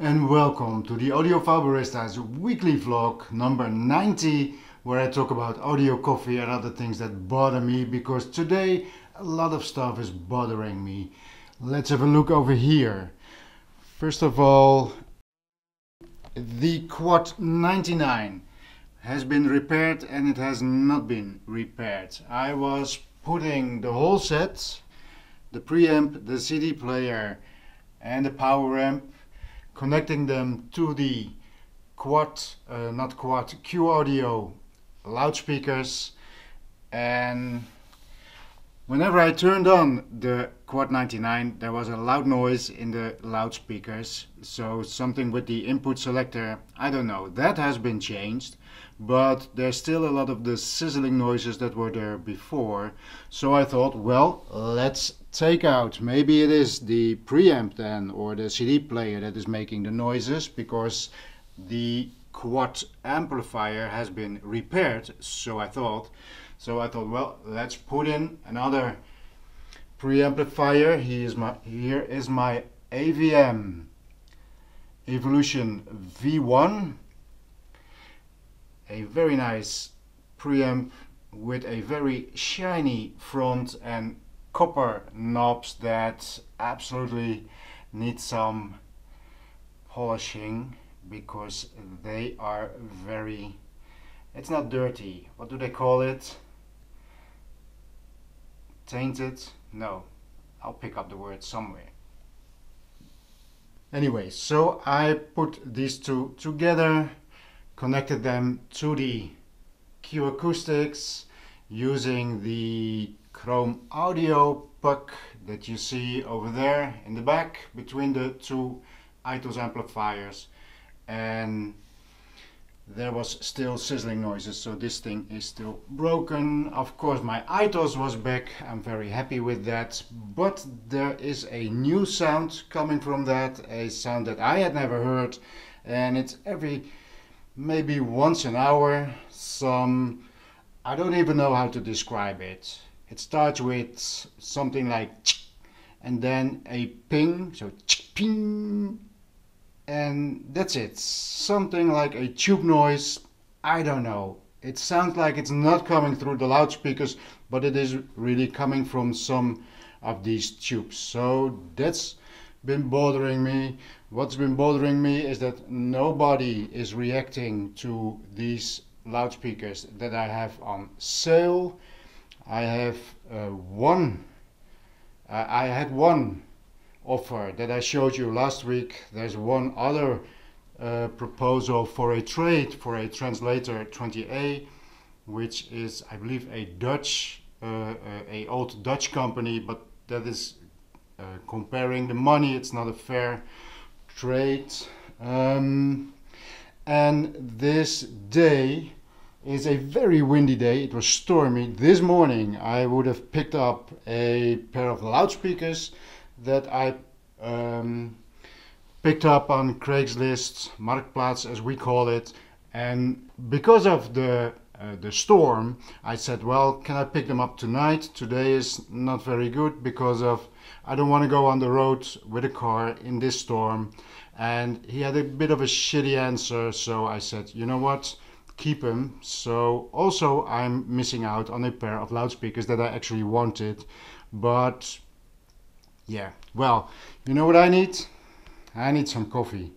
And welcome to the Audiophile Barista's weekly vlog number 90, where I talk about audio, coffee and other things that bother me, because today a lot of stuff is bothering me. Let's have a look over here. First of all, the Quad 99 has been repaired and it has not been repaired. I was putting the whole set, the preamp, the CD player and the power amp, connecting them to the Q audio loudspeakers, and whenever I turned on the Quad 99 there was a loud noise in the loudspeakers, so something with the input selector, I don't know, that has been changed, but there's still a lot of the sizzling noises that were there before. So I thought, well, let's take out, maybe it is the preamp then or the CD player that is making the noises, because the quad amplifier has been repaired. So I thought, well, let's put in another preamplifier. Here is my AVM Evolution V1, a very nice preamp with a very shiny front and copper knobs that absolutely need some polishing, because they are very, it's not dirty, what do they call it? Tainted? No, I'll pick up the word somewhere. Anyway, so I put these two together, connected them to the Q-Acoustics using the chrome audio puck that you see over there in the back between the two AITOS amplifiers, and there was still sizzling noises, so this thing is still broken. Of course my AITOS was back, I'm very happy with that, but there is a new sound coming from that, a sound that I had never heard, and it's maybe once an hour, I don't even know how to describe it. It starts with something like and then a ping, so ping, and that's it. Something like a tube noise, I don't know. It sounds like it's not coming through the loudspeakers, but it is really coming from some of these tubes. So that's been bothering me. What's been bothering me is that nobody is reacting to these loudspeakers that I have on sale. I have I had one offer that I showed you last week. There's one other proposal for a trade for a Translator 20A, which is, I believe, a old Dutch company, but that is comparing the money, it's not a fair trade. And this day is a very windy day. It was stormy. This morning I would have picked up a pair of loudspeakers that I picked up on Craigslist, Marktplaats as we call it, and because of the storm, I said, well, can I pick them up tonight? Today is not very good because I don't want to go on the road with a car in this storm. And he had a bit of a shitty answer, so I said, you know what, keep him. So also I'm missing out on a pair of loudspeakers that I actually wanted, but yeah, well, you know what I need? I need some coffee.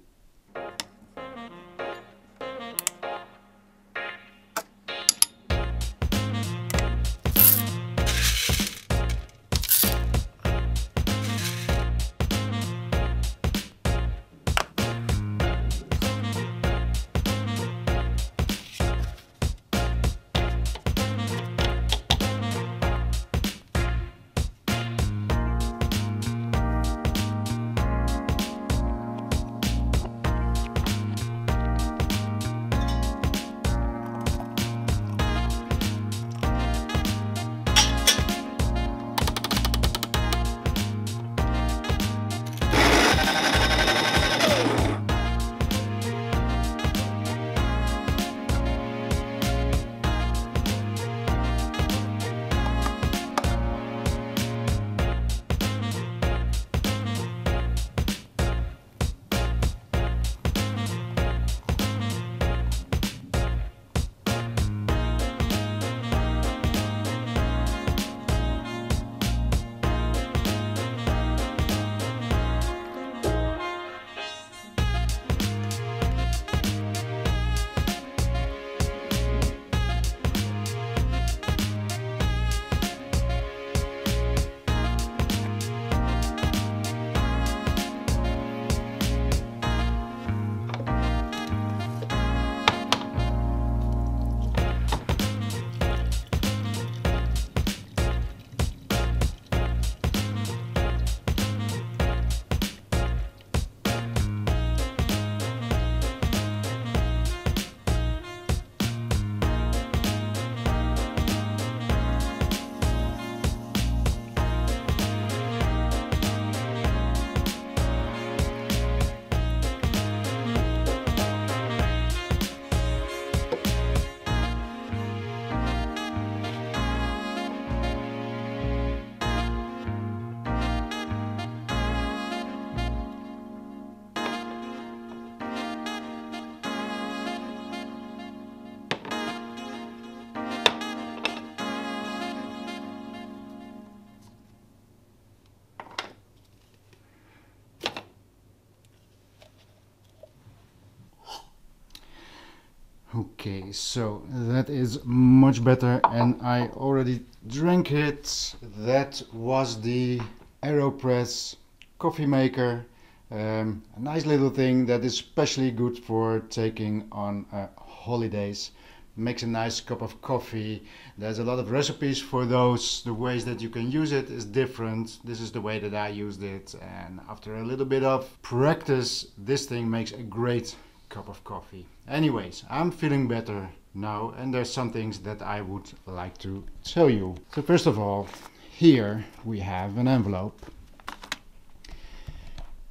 Okay, so that is much better, and I already drank it. That was the Aeropress coffee maker. A nice little thing that is especially good for taking on holidays. Makes a nice cup of coffee. There's a lot of recipes for those. The ways that you can use it is different. This is the way that I used it, and after a little bit of practice, this thing makes a great cup of coffee. Anyways, I'm feeling better now, and there's some things that I would like to tell you. So first of all, here we have an envelope.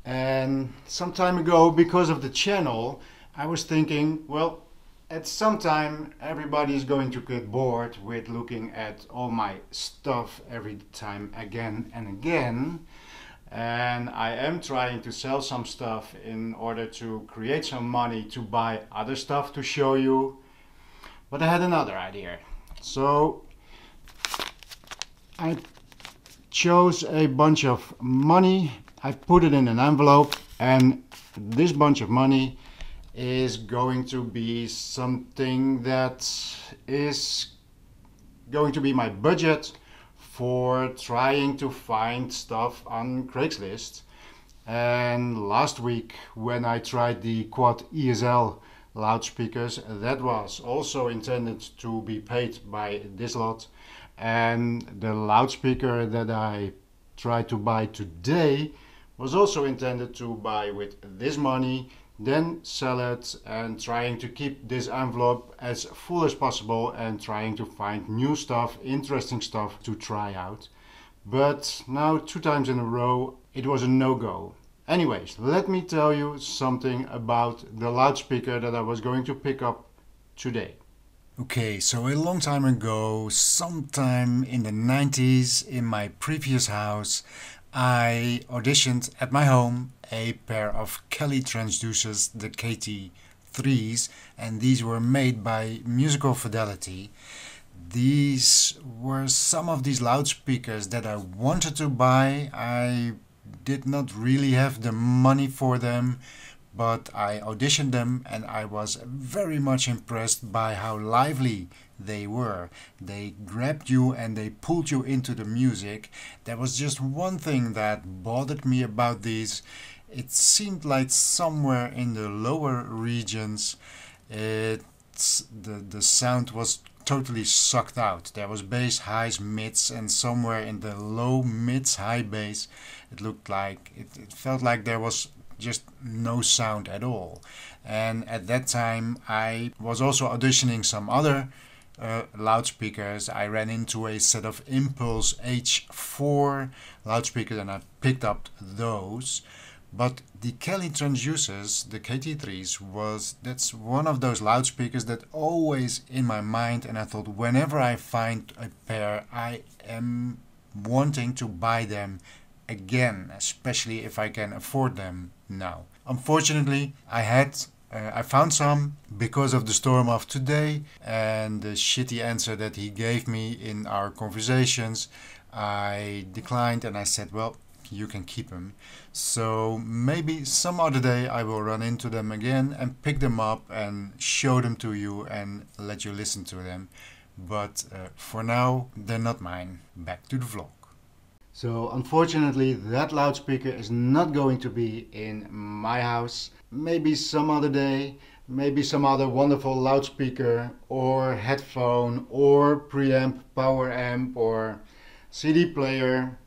And some time ago, because of the channel, I was thinking, well, at some time everybody's going to get bored with looking at all my stuff every time again and again. And I am trying to sell some stuff in order to create some money to buy other stuff to show you. But I had another idea. So I chose a bunch of money. I put it in an envelope, and this bunch of money is going to be something that is going to be my budget for trying to find stuff on Craigslist. And last week, when I tried the Quad ESL loudspeakers, that was also intended to be paid by this lot. And the loudspeaker that I tried to buy today was also intended to buy with this money, then sell it, and trying to keep this envelope as full as possible and trying to find new stuff, interesting stuff to try out. But now 2 times in a row it was a no-go. Anyways, let me tell you something about the loudspeaker that I was going to pick up today. Okay, so a long time ago, sometime in the 90s, in my previous house, I auditioned at my home a pair of Kelly transducers, the KT3s, and these were made by Musical Fidelity. These were some of these loudspeakers that I wanted to buy. I did not really have the money for them, but I auditioned them and I was very much impressed by how lively they were. They grabbed you and they pulled you into the music. There was just one thing that bothered me about these. It seemed like somewhere in the lower regions the sound was totally sucked out. There was bass, highs, mids, and somewhere in the low mids, high bass, it felt like there was just no sound at all. And at that time I was also auditioning some other loudspeakers. I ran into a set of Impulse H4 loudspeakers and I picked up those. But the Kelly transducers, the KT3s, that's one of those loudspeakers that always in my mind, and I thought whenever I find a pair I am wanting to buy them again, especially if I can afford them now. Unfortunately, I found some because of the storm of today and the shitty answer that he gave me in our conversations. I declined and I said, well, you can keep them. So maybe some other day I will run into them again and pick them up and show them to you and let you listen to them. But for now, they're not mine. Back to the vlog. So unfortunately that loudspeaker is not going to be in my house. Maybe some other day, maybe some other wonderful loudspeaker or headphone or preamp, power amp or CD player,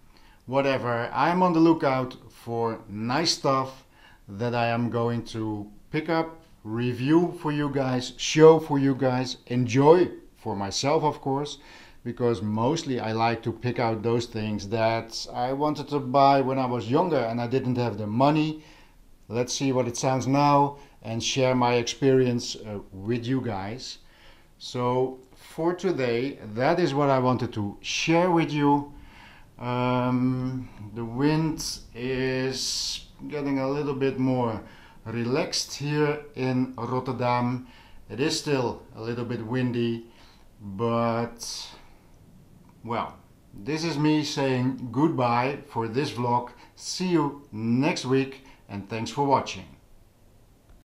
whatever. I'm on the lookout for nice stuff that I am going to pick up, review for you guys, show for you guys, enjoy for myself of course, because mostly I like to pick out those things that I wanted to buy when I was younger and I didn't have the money. Let's see what it sounds now and share my experience with you guys. So for today, that is what I wanted to share with you. The wind is getting a little bit more relaxed here in Rotterdam. It is still a little bit windy, but well, this is me saying goodbye for this vlog. See you next week and thanks for watching.